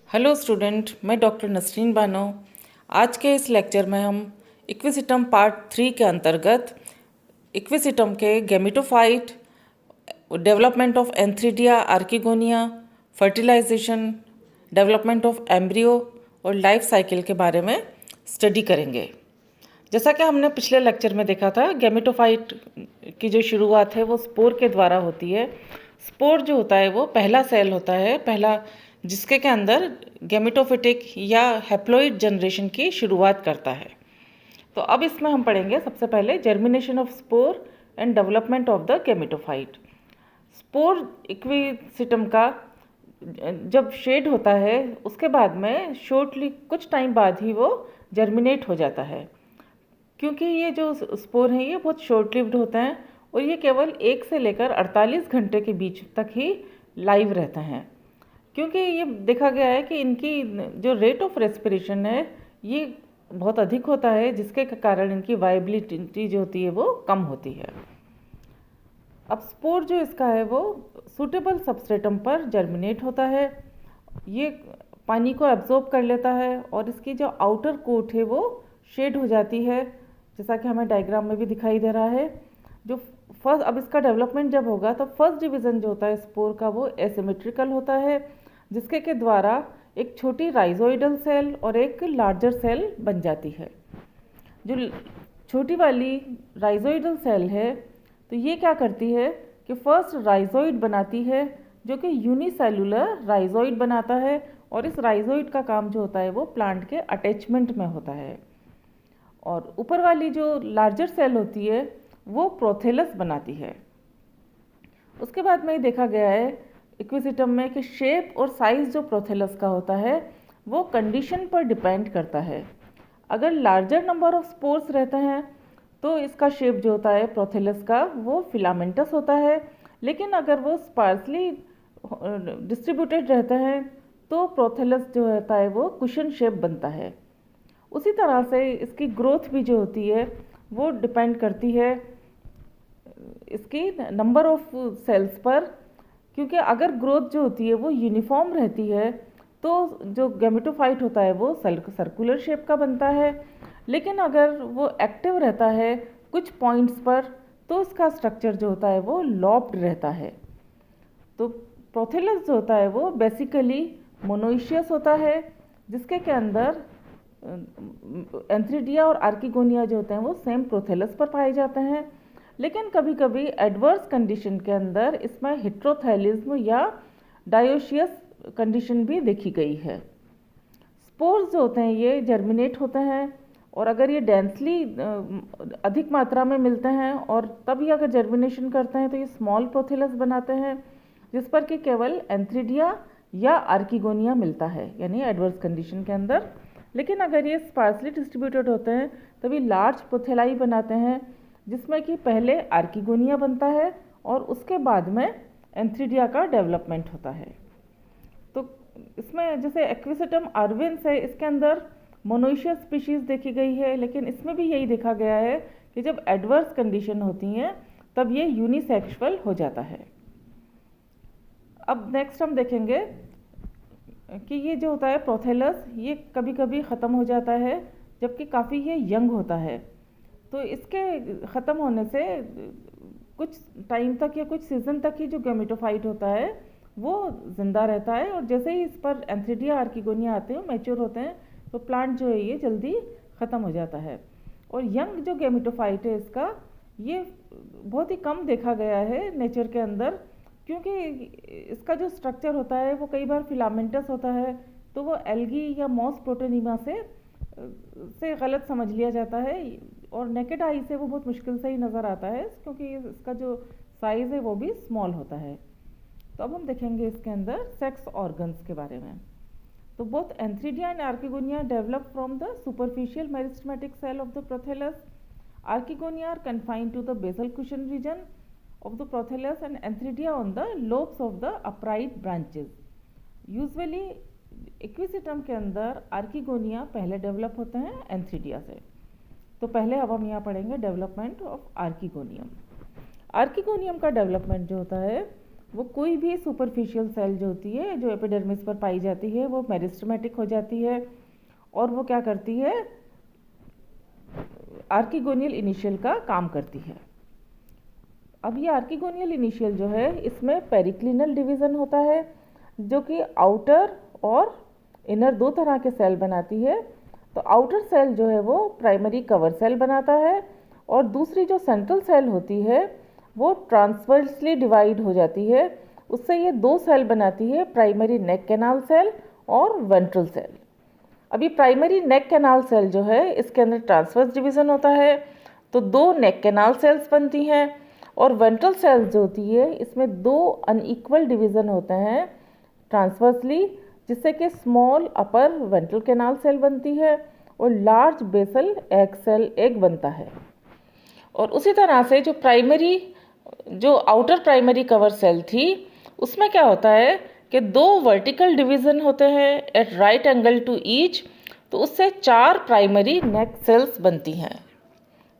Hello student, मैं doctor Nasreen Bano. आज के इस लेक्चर में हम इक्विसिटम पार्ट 3 के अंतर्गत इक्विसिटम के gametophyte, development of antheridia archegonia, fertilization, development of embryo और लाइफ साइकिल के बारे में स्टडी करेंगे। जैसा कि हमने पिछले लेक्चर में देखा था, गैमेटोफाइट की जो शुरुआत है वो स्पोर के द्वारा होती है। स्पोर जो होता है वो पहला सेल होता है, पहला जिसके के अंदर गैमेटोफिटिक या हैप्लॉइड जनरेशन की शुरुआत करता है। तो अब इसमें हम पढ़ेंगे सबसे पहले germination of spore and development of the gametophyte. Spore equisetum का जब शेड होता है उसके बाद में शॉर्टली कुछ टाइम बाद ही वो जर्मिनेट हो जाता है, क्योंकि ये जो स्पोर हैं ये बहुत शॉर्ट लिव्ड होते हैं और ये केवल 1 से लेकर 48 घंटे के बीच तक ही लाइव रहते हैं। क्योंकि ये देखा गया है कि इनकी जो रेट ऑफ रेस्पिरेशन है ये बहुत अधिक होता है, जिसके कारण इनकी वायबिलिटी जो होती है वो कम होती है। अब स्पोर जो इसका है वो सूटेबल सबस्ट्रेटम पर जर्मिनेट होता है, ये पानी को एब्जॉर्ब कर लेता है और इसकी जो आउटर कोट है वो शेड हो जाती है, जैसा कि हमें डायग्राम में भी दिखाई दे रहा है। जो फर्स्ट, अब इसका डेवलपमेंट जब होगा तो फर्स्ट डिवीज़न जो होता है स्पोर का वो एसिमेट्रिकल होता है, जिसके के द्वारा एक छोटी राइजोइडल सेल और एक लार्जर सेल बन जाती है। जो छोटी वाली राइजोइडल सेल है तो ये क्या करती है कि फर्स्ट राइजोइड बनाती है, जो कि यूनिसेलुलर राइजोइड बनाता है, और इस राइजोइड का काम जो होता है वो प्लांट के अटैचमेंट में होता है। और ऊपर वाली जो लार्जर सेल होती है वो प्रोथेलस बनाती है। उसके बाद में देखा गया है इक्विसिटम में कि शेप और साइज़ जो प्रोथेलस का होता है वो कंडीशन पर डिपेंड करता है। अगर लार्जर नंबर ऑफ स्पोर्स रहते हैं तो इसका शेप जो होता है प्रोथेलस का वो फिलामेंटस होता है, लेकिन अगर वो स्पार्सली डिस्ट्रीब्यूटेड रहते हैं तो प्रोथेलस जो होता है वो कुशन शेप बनता है। उसी तरह से इसकी ग्रोथ भी जो होती है वो डिपेंड करती है इसकी नंबर ऑफ सेल्स पर, क्योंकि अगर ग्रोथ जो होती है वो यूनिफॉर्म रहती है तो जो गैमेटोफाइट होता है वो सर्कुलर शेप का बनता है, लेकिन अगर वो एक्टिव रहता है कुछ पॉइंट्स पर तो इसका स्ट्रक्चर जो होता है वो लॉब्ड रहता है। तो प्रोथेलस जो होता है वो बेसिकली मोनोइशियस होता है, जिसके के अंदर एंथ्रीडिया और आर्किगोनिया जो होते हैं वो सेम प्रोथेलस पर पाए जाते हैं, लेकिन कभी कभी एडवर्स कंडीशन के अंदर इसमें हेट्रोथैलिज्म या डायोशियस कंडीशन भी देखी गई है। स्पोर्स जो होते हैं ये जर्मिनेट होते हैं, और अगर ये डेंसली अधिक मात्रा में मिलते हैं और तभी अगर जर्मिनेशन करते हैं तो ये स्मॉल प्रोथेलस बनाते हैं, जिस पर कि केवल एंथ्रीडिया या आर्किगोनिया मिलता है, यानी एडवर्स कंडीशन के अंदर। लेकिन अगर ये स्पार्सली डिस्ट्रीब्यूटेड होते हैं तभी लार्ज प्रोथेलाई बनाते हैं, जिसमें कि पहले आर्किगोनिया बनता है और उसके बाद में एंथ्रीडिया का डेवलपमेंट होता है। तो इसमें जैसे एक्विसिटम आर्वेंस है, इसके अंदर मोनोइशियस स्पीशीज़ देखी गई है, लेकिन इसमें भी यही देखा गया है कि जब एडवर्स कंडीशन होती हैं तब ये यूनिसेक्सुअल हो जाता है। अब नेक्स्ट हम देखेंगे कि ये जो होता है प्रोथेलस ये कभी कभी ख़त्म हो जाता है, जबकि काफ़ी ये यंग होता है। तो इसके ख़त्म होने से कुछ टाइम तक या कुछ सीज़न तक ही जो गैमेटोफाइट होता है वो ज़िंदा रहता है, और जैसे ही इस पर एंथ्रीडिया आर्किगोनिया आते हैं, मैच्योर होते हैं, तो प्लांट जो है ये जल्दी ख़त्म हो जाता है। और यंग जो गैमेटोफाइट है इसका ये बहुत ही कम देखा गया है नेचर के अंदर, क्योंकि इसका जो स्ट्रक्चर होता है वो कई बार फिलामेंटस होता है, तो वो एल्गी या मॉस प्रोटोनीमा से गलत समझ लिया जाता है, और नेकेड आई से वो बहुत मुश्किल से ही नज़र आता है, क्योंकि इसका जो साइज़ है वो भी स्मॉल होता है। तो अब हम देखेंगे इसके अंदर सेक्स ऑर्गन्स के बारे में। तो both antheridia and archegonia develop from the superficial meristematic cell of the prothallus. Archegonia are confined to the basal cushion region of the prothallus and antheridia on the lobes of the upright branches. Usually equisetum के अंदर archegonia पहले develop होते हैं antheridia से। तो पहले अब हम यहाँ पढ़ेंगे डेवलपमेंट ऑफ आर्किगोनियम। आर्किगोनियम का डेवलपमेंट जो होता है वो कोई भी सुपरफिशियल सेल जो होती है जो एपिडर्मिस पर पाई जाती है वो मेरिस्टेमेटिक हो जाती है और वो क्या करती है, आर्किगोनियल इनिशियल का काम करती है। अब ये आर्किगोनियल इनिशियल जो है इसमें पेरिक्लिनल डिवीज़न होता है जो कि आउटर और इनर दो तरह के सेल बनाती है। तो आउटर सेल जो है वो प्राइमरी कवर सेल बनाता है और दूसरी जो सेंट्रल सेल होती है वो ट्रांसवर्सली डिवाइड हो जाती है, उससे ये दो सेल बनाती है, प्राइमरी नेक कैनाल सेल और वेंट्रल सेल। अभी प्राइमरी नेक कैनाल सेल जो है इसके अंदर ट्रांसवर्स डिवीज़न होता है तो दो नेक कैनाल सेल्स बनती हैं और वेंट्रल सेल्स जो होती है इसमें दो अनइक्वल डिवीज़न होते हैं ट्रांसवर्सली, जिससे कि small upper ventral canal cell बनती है और large basal egg cell egg बनता है। और उसी तरह से जो आउटर प्राइमरी कवर सेल थी उसमें क्या होता है कि दो वर्टिकल डिवीज़न होते हैं at right angle to each, तो उससे 4 प्राइमरी नेक सेल्स बनती हैं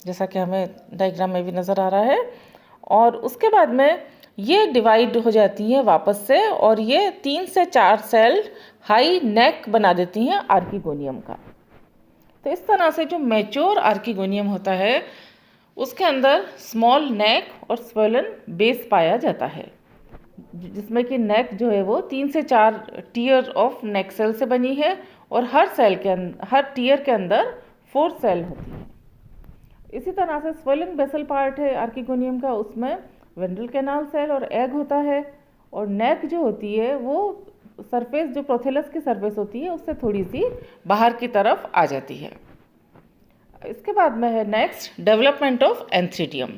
जैसा कि हमें डायग्राम में भी नज़र आ रहा है। और उसके बाद में ये डिवाइड हो जाती है वापस से और ये 3 से 4 सेल हाई नेक बना देती हैं आर्किगोनियम का। तो इस तरह से जो मैच्योर आर्किगोनियम होता है उसके अंदर स्मॉल नेक और स्वेलन बेस पाया जाता है, जिसमें कि नेक जो है वो 3 से 4 टीयर ऑफ नेक सेल से बनी है और हर टीयर के अंदर 4 सेल होती है। इसी तरह से स्वेलन बेसल पार्ट है आर्किगोनियम का, उसमें वेंट्रल कैनाल सेल और एग होता है और नेक जो होती है वो सरफेस जो प्रोथेलस की सरफेस होती है उससे थोड़ी सी बाहर की तरफ आ जाती है। इसके बाद में है नेक्स्ट डेवलपमेंट ऑफ एंथ्रीडियम।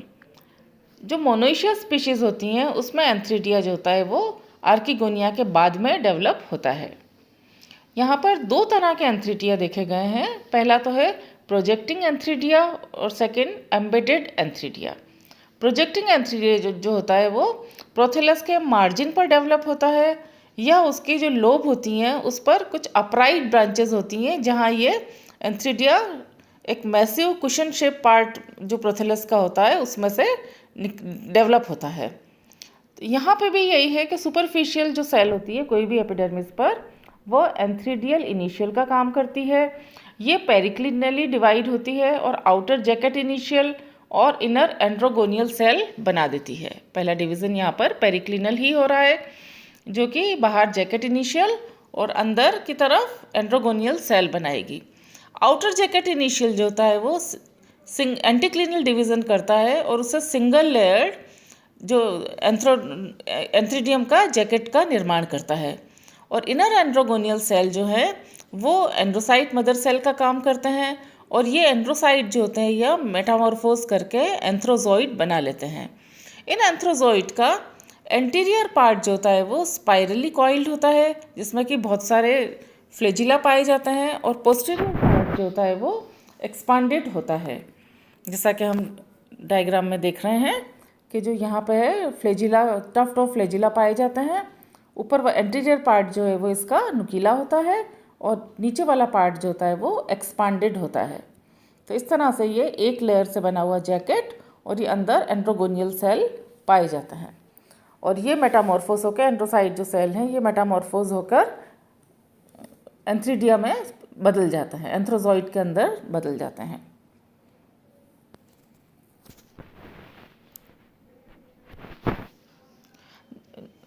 जो मोनोइशियस स्पीशीज़ होती हैं उसमें एंथ्रीडिया जो होता है वो आर्किगोनिया के बाद में डेवलप होता है। यहाँ पर 2 तरह के एंथ्रीडिया देखे गए हैं। पहला तो है प्रोजेक्टिंग एंथ्रीडिया और second embedded antheridia. Projecting antheridia जो होता है वो प्रोथेलस के मार्जिन पर डेवलप होता है या उसकी जो लोब होती हैं उस पर कुछ अपराइट ब्रांचेस होती हैं जहाँ ये एंथ्रीडिया एक मैसिव कुशन शेप पार्ट जो प्रोथेलस का होता है उसमें से डेवलप होता है। तो यहाँ पे भी यही है कि सुपरफिशियल जो सेल होती है कोई भी एपिडर्मिस पर वो एंथ्रीडियल इनिशियल का काम करती है। ये पेरिक्लिनली डिवाइड होती है और आउटर जैकेट इनिशियल और इनर एंड्रोगोनियल सेल बना देती है। पहला डिवीज़न यहाँ पर पेरिक्लिनल ही हो रहा है जो कि बाहर जैकेट इनिशियल और अंदर की तरफ एंड्रोगोनियल सेल बनाएगी। आउटर जैकेट इनिशियल जो होता है वो एंटीक्लिनल डिवीज़न करता है और उससे सिंगल लेयर्ड जो एंथ्रीडियम का जैकेट का निर्माण करता है। और इनर एंड्रोगोनियल सेल जो है वो एंड्रोसाइट मदर सेल का काम करते हैं और ये एंड्रोसाइट जो होते हैं यह मेटामॉर्फोज करके एंथ्रोजॉइड बना लेते हैं। इन एंथ्रोजॉइड का एंटीरियर पार्ट जो होता है वो स्पाइरली कॉइल्ड होता है जिसमें कि बहुत सारे फ्लेजिला पाए जाते हैं और पोस्टीरियर पार्ट जो होता है वो एक्सपांडेड होता है, जैसा कि हम डायग्राम में देख रहे हैं कि जो यहाँ पे है फ्लेजिला, टफ्ट ऑफ फ्लेजिला पाए जाते हैं। ऊपर एंटीरियर पार्ट जो है वो इसका नुकीला होता है और नीचे वाला पार्ट जो होता है वो एक्सपांडेड होता है। तो इस तरह से ये एक लेयर से बना हुआ जैकेट और ये अंदर एंड्रोगोनियल सेल पाए जाते हैं और ये मेटामॉर्फोज होकर एंड्रोसाइट जो सेल हैं ये मेटामॉर्फोज होकर एंथ्रीडिया में बदल जाते हैं, एंथ्रोजॉइड के अंदर बदल जाते हैं।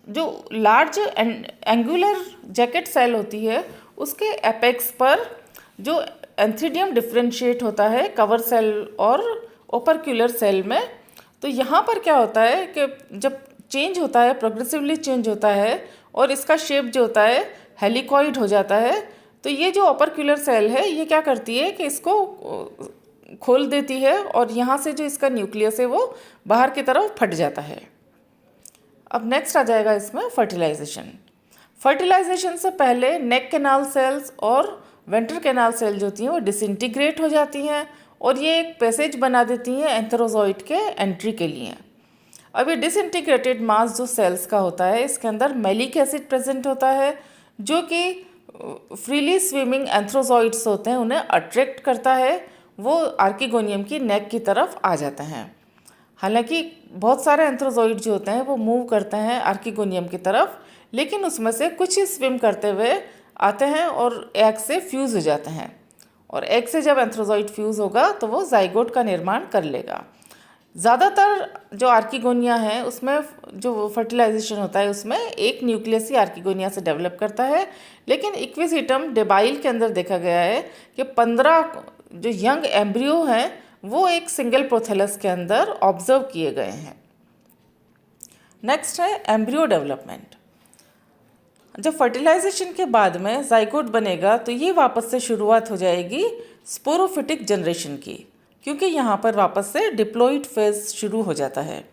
जो लार्ज एंगुलर जैकेट सेल होती है उसके एपेक्स पर जो एंथ्रीडियम डिफ्रेंशिएट होता है कवर सेल और ओपर्क्यूलर सेल में। तो यहाँ पर क्या होता है कि जब चेंज होता है, प्रोग्रेसिवली चेंज होता है और इसका शेप जो होता है हेलिकॉइड हो जाता है, तो ये जो ओपर्क्यूलर सेल है ये क्या करती है कि इसको खोल देती है और यहाँ से जो इसका न्यूक्लियस है वो बाहर की तरफ फट जाता है। अब नेक्स्ट आ जाएगा इसमें फर्टिलाइजेशन। फर्टिलाइजेशन से पहले नेक कैनाल सेल्स और वेंट्रल कैनाल सेल जो होती हैं वो डिसइंटीग्रेट हो जाती हैं और ये एक पैसेज बना देती हैं एंथ्रोजॉइड के एंट्री के लिए। अब ये डिसइंटीग्रेटेड मास जो सेल्स का होता है इसके अंदर मैलिक एसिड प्रेजेंट होता है जो कि फ्रीली स्विमिंग एंथ्रोजॉइड्स होते हैं उन्हें अट्रैक्ट करता है, वो आर्किगोनियम की नेक की तरफ आ जाते हैं। हालांकि बहुत सारे एंथ्रोजोइड जो होते हैं वो मूव करते हैं आर्किगोनियम की तरफ, लेकिन उसमें से कुछ ही स्विम करते हुए आते हैं और एग से फ्यूज़ हो जाते हैं, और एग से जब एंथ्रोजोइड फ्यूज़ होगा तो वो जाइगोट का निर्माण कर लेगा। ज़्यादातर जो आर्किगोनिया है उसमें जो फर्टिलाइजेशन होता है उसमें एक न्यूक्लियस ही आर्किगोनिया से डेवलप करता है, लेकिन इक्विसिटम डेबाइल के अंदर देखा गया है कि 15 जो यंग एम्ब्रियो हैं वो एक सिंगल प्रोथेलस के अंदर ऑब्जर्व किए गए हैं। नेक्स्ट है एम्ब्रियो डेवलपमेंट। जब फर्टिलाइजेशन के बाद में जाइगोट बनेगा तो ये वापस से शुरुआत हो जाएगी स्पोरोफिटिक जनरेशन की, क्योंकि यहाँ पर वापस से डिप्लॉइड फेज शुरू हो जाता है।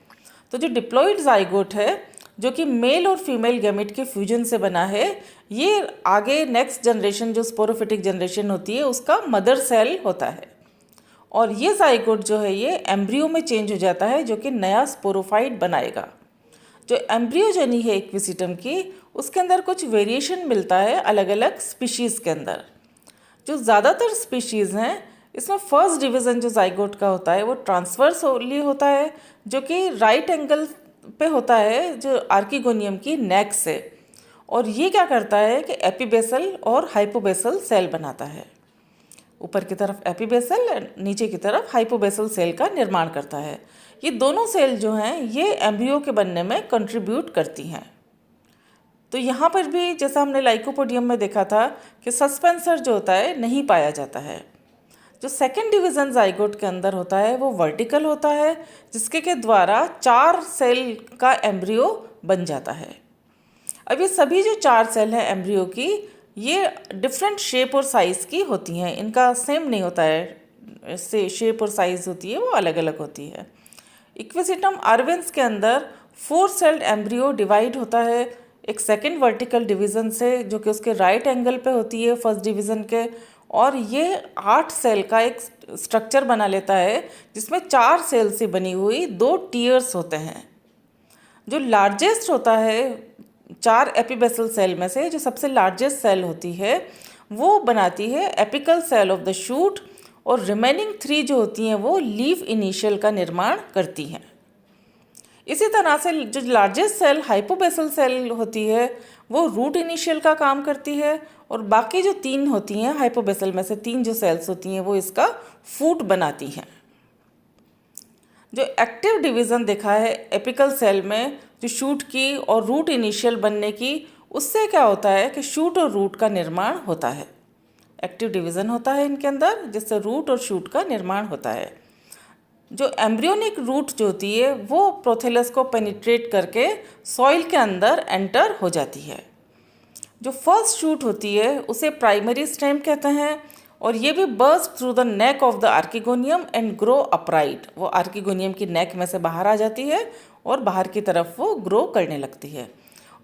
तो जो डिप्लॉइड जाइगोट है जो कि मेल और फीमेल गैमेट के फ्यूजन से बना है, ये आगे नेक्स्ट जनरेशन जो स्पोरोफिटिक जनरेशन होती है उसका मदर सेल होता है, और ये जाइगोट जो है ये एम्ब्रियो में चेंज हो जाता है जो कि नया स्पोरोफाइट बनाएगा। जो एम्ब्रियोजेनी है इक्विसिटम की उसके अंदर कुछ वेरिएशन मिलता है अलग अलग स्पीशीज़ के अंदर। जो ज़्यादातर स्पीशीज़ हैं इसमें फर्स्ट डिवीज़न जो जाइगोट का होता है वो ट्रांसवर्सली होता है, जो कि राइट एंगल पे होता है जो आर्किगोनियम की नेक से, और ये क्या करता है कि एपिबेसल और हाइपोबेसल सेल बनाता है। ऊपर की तरफ एपिबेसल, नीचे की तरफ हाइपोबेसल सेल का निर्माण करता है। ये दोनों सेल जो हैं ये एम्ब्रियो के बनने में कंट्रीब्यूट करती हैं। तो यहाँ पर भी जैसा हमने लाइकोपोडियम में देखा था कि सस्पेंसर जो होता है नहीं पाया जाता है। जो सेकेंड डिवीज़न जाइगोट के अंदर होता है वो वर्टिकल होता है, जिसके के द्वारा 4 सेल का एम्ब्रियो बन जाता है। अब ये सभी जो 4 सेल हैं एम्ब्रियो की, ये डिफरेंट शेप और साइज़ की होती हैं, इनका सेम नहीं होता है, से शेप और साइज़ होती है वो अलग अलग होती है। इक्विसिटम आर्वेंस के अंदर 4 सेल्ड एम्ब्रियो डिवाइड होता है एक सेकेंड वर्टिकल डिवीज़न से जो कि उसके राइट एंगल पे होती है फर्स्ट डिवीज़न के, और ये 8 सेल का एक स्ट्रक्चर बना लेता है जिसमें 4 सेल से बनी हुई 2 टीयर्स होते हैं। जो लार्जेस्ट होता है 4 एपिबेसल सेल में से जो सबसे लार्जेस्ट सेल होती है वो बनाती है apical cell of the shoot, और रिमेनिंग 3 जो होती हैं वो लीफ इनिशियल का निर्माण करती हैं। इसी तरह से जो लार्जेस्ट सेल हाइपोबेसल सेल होती है वो रूट इनिशियल का काम करती है, और बाकी जो 3 होती हैं हाइपोबेसल में से 3 जो सेल्स होती हैं वो इसका फूट बनाती हैं। जो एक्टिव डिवीज़न देखा है एपिकल सेल में जो शूट की और रूट इनिशियल बनने की, उससे क्या होता है कि शूट और रूट का निर्माण होता है। एक्टिव डिवीज़न होता है इनके अंदर जिससे रूट और शूट का निर्माण होता है। जो एम्ब्रियोनिक रूट जो होती है वो प्रोथेलस को पेनिट्रेट करके सॉइल के अंदर एंटर हो जाती है। जो फर्स्ट शूट होती है उसे प्राइमरी स्टेम कहते हैं, और ये भी burst through the neck of the archegonium and grow upright. वो आर्किगोनियम की नेक में से बाहर आ जाती है और बाहर की तरफ वो ग्रो करने लगती है,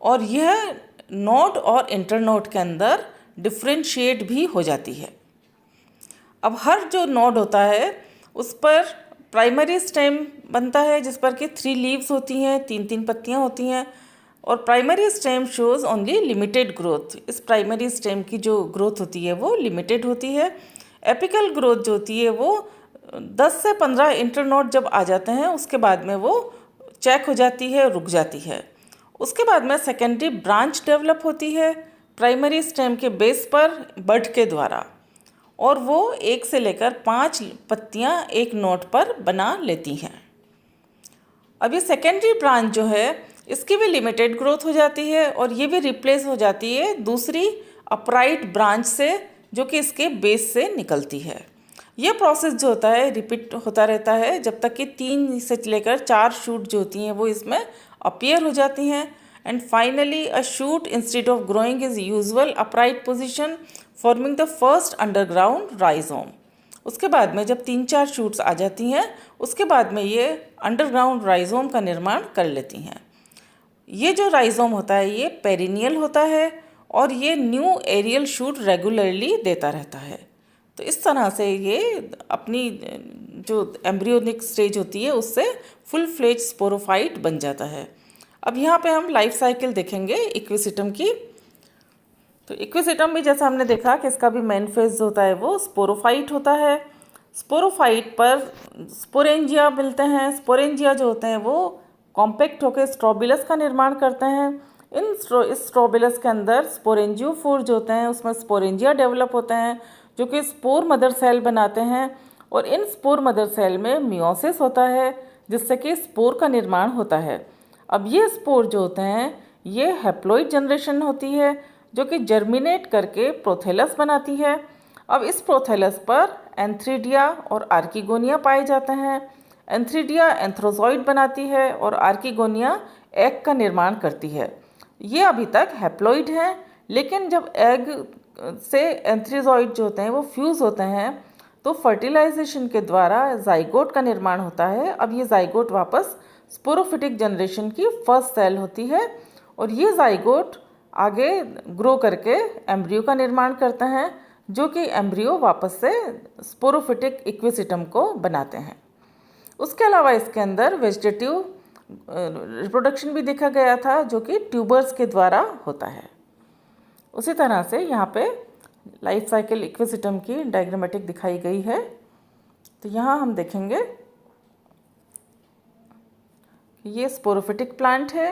और यह नोड और इंटरनोड के अंदर डिफ्रेंशिएट भी हो जाती है। अब हर जो नोड होता है उस पर प्राइमरी स्टेम बनता है जिस पर कि 3 लीव्स होती हैं, 3 पत्तियां होती हैं, और primary stem shows only limited growth. इस प्राइमरी स्टेम की जो ग्रोथ होती है वो लिमिटेड होती है। एपिकल ग्रोथ जो होती है वो 10 से 15 इंटरनोड जब आ जाते हैं उसके बाद में वो चेक हो जाती है, रुक जाती है। उसके बाद में सेकेंडरी ब्रांच डेवलप होती है प्राइमरी स्टेम के बेस पर बड के द्वारा, और वो 1 से लेकर 5 पत्तियां एक नोड पर बना लेती हैं। अब ये सेकेंडरी ब्रांच जो है इसकी भी लिमिटेड ग्रोथ हो जाती है, और ये भी रिप्लेस हो जाती है दूसरी अपराइट ब्रांच से जो कि इसके बेस से निकलती है। ये प्रोसेस जो होता है रिपीट होता रहता है जब तक कि 3 से लेकर 4 शूट जो होती हैं वो इसमें अपीयर हो जाती हैं, and finally a shoot instead of growing is usual upright position forming the first underground rhizome. उसके बाद में जब 3-4 शूट्स आ जाती हैं उसके बाद में ये अंडरग्राउंड राइजोम का निर्माण कर लेती हैं। ये जो राइजोम होता है ये पेरिनियल होता है, और ये न्यू एरियल शूट रेगुलरली देता रहता है। तो इस तरह से ये अपनी जो एम्ब्रियोनिक स्टेज होती है उससे फुल फ्लेज स्पोरोफाइट बन जाता है। अब यहाँ पे हम लाइफ साइकिल देखेंगे इक्विसिटम की। तो इक्विसिटम भी जैसा हमने देखा कि इसका भी मेन फेज होता है वो स्पोरोफाइट होता है। स्पोरोफाइट पर स्पोरेंजिया मिलते हैं। स्पोरेंजिया जो होते हैं वो कॉम्पैक्ट होकर स्ट्रोबिलस का निर्माण करते हैं। इस स्ट्रोबिलस के अंदर स्पोरेंजियोफोर जो होते हैं उसमें स्पोरेंजिया डेवलप होते हैं जो कि स्पोर मदर सेल बनाते हैं, और इन स्पोर मदर सेल में मियोसिस होता है जिससे कि स्पोर का निर्माण होता है। अब ये स्पोर जो होते हैं ये हैप्लॉइड जनरेशन होती है जो कि जर्मिनेट करके प्रोथेलस बनाती है। अब इस प्रोथेलस पर एंथ्रीडिया और आर्किगोनिया पाए जाते हैं। एंथ्रीडिया एंथ्रोजॉइड बनाती है और आर्किगोनिया एग का निर्माण करती है। ये अभी तक हैप्लॉइड हैं, लेकिन जब एग से एंथ्रीजॉइड जो होते हैं वो फ्यूज़ होते हैं तो फर्टिलाइजेशन के द्वारा जाइगोट का निर्माण होता है। अब ये जाइगोट वापस स्पोरोफिटिक जनरेशन की फर्स्ट सेल होती है, और ये जाइगोट आगे ग्रो करके एम्ब्रियो का निर्माण करते हैं जो कि एम्ब्रियो वापस से स्पोरोफिटिक इक्विसिटम को बनाते हैं। उसके अलावा इसके अंदर वेजिटेटिव रिप्रोडक्शन भी देखा गया था जो कि ट्यूबर्स के द्वारा होता है। उसी तरह से यहाँ पे लाइफ साइकिल इक्विसिटम की डायग्रामेटिक दिखाई गई है। तो यहाँ हम देखेंगे ये स्पोरोफिटिक प्लांट है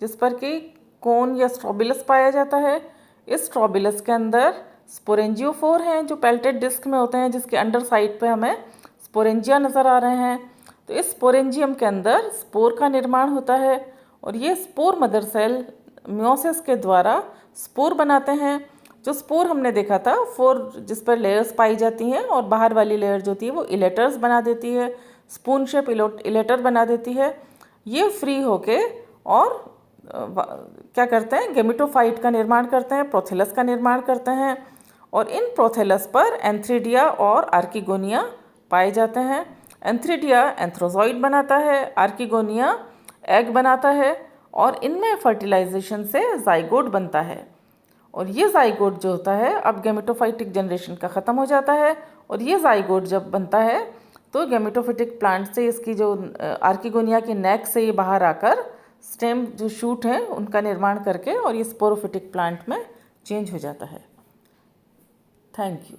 जिस पर कि कोन या स्ट्रोबिलस पाया जाता है। इस स्ट्रोबिलस के अंदर स्पोरेंजियोफोर हैं जो पेल्टेड डिस्क में होते हैं, जिसके अंडर साइड पे हमें स्पोरेंजिया नज़र आ रहे हैं। तो इस स्पोरेंजियम के अंदर स्पोर का निर्माण होता है, और ये स्पोर मदर सेल मियोसिस के द्वारा स्पोर बनाते हैं। जो स्पोर हमने देखा था जिस पर लेयर्स पाई जाती हैं, और बाहर वाली लेयर जो होती है वो इलेटर्स बना देती है, स्पून शेप इलेटर बना देती है। ये फ्री होके और क्या करते हैं, गेमिटोफाइट का निर्माण करते हैं, प्रोथेलस का निर्माण करते हैं, और इन प्रोथेलस पर एंथ्रीडिया और आर्किगोनिया पाए जाते हैं। एंथ्रीडिया एंथ्रोजॉइड बनाता है, आर्किगोनिया एग बनाता है, और इनमें फर्टिलाइजेशन से जाइगोट बनता है। और ये जाइगोट जो होता है अब गेमिटोफाइटिक जनरेशन का ख़त्म हो जाता है, और ये जाइगोट जब बनता है तो गेमिटोफिटिक प्लांट से इसकी जो आर्किगोनिया की नेक से ये बाहर आकर स्टेम जो शूट हैं उनका निर्माण करके और ये स्पोरोफिटिक प्लांट में चेंज हो जाता है। Thank you.